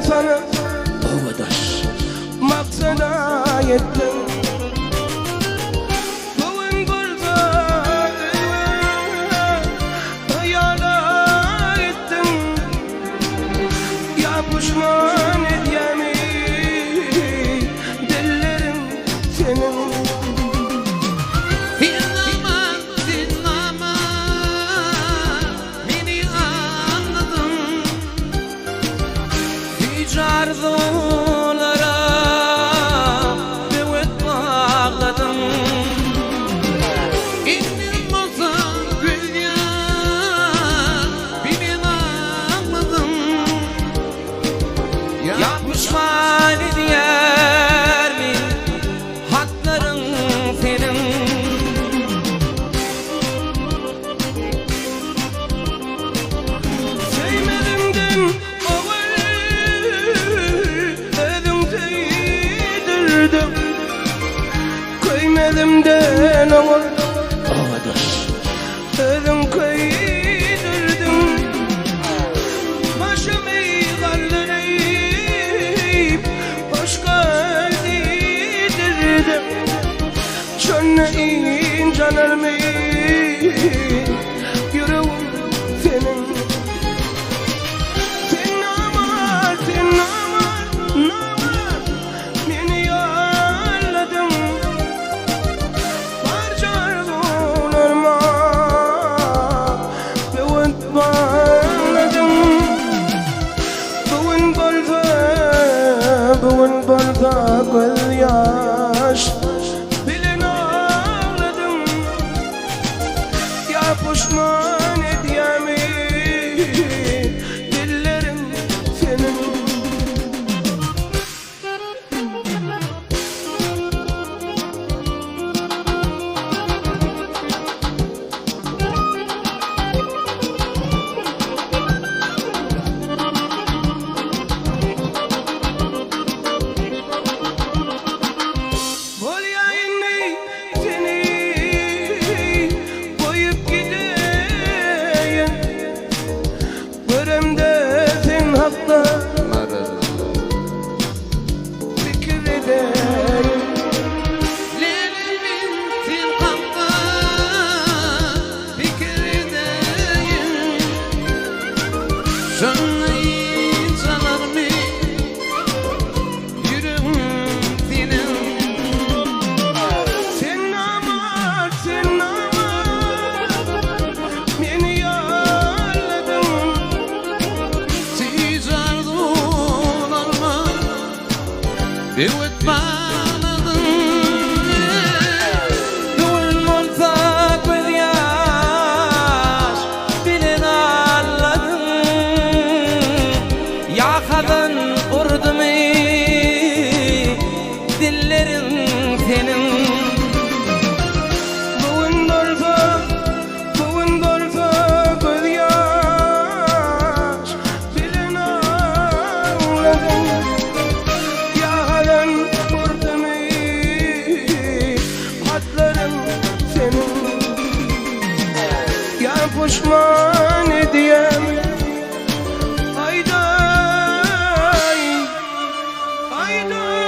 Sana ovadaş maksada yettim. Bugün burada hayala ettim. Yapışman edyemi dillerim senin. Dinleme beni anladın. Arzulara büyük bağladım. İndim olsan gül ya, beni anladım. Yapmışman diğer mi hakların senin. Sevmedimden Kıymelimden ovadaş ödüm kıydırdım. Başımı kaldırıp başka didirdim. Çönleyin canırmı yüreğim senin. Sen namar, sen namar, namar beni yolladın. Bugün burada göz yaş bilin ağladım. Yapışman edyemi dillerim senin. Fikir edeyim. Leylimin tilkamda fikir edeyim. Şönleyin çalar mı yüreğim senin. Sen namar, sen namar beni yolladın. Siz arzularıma büyük bağladın. Düğün olsa göz yaş bilin ağladın. Yakadın urdumu dillerin senin. Bugün burada göz yaş bilin ağladın. Yağdan vurdum hatlarım senin. Yapışman ediyem hayday hayday.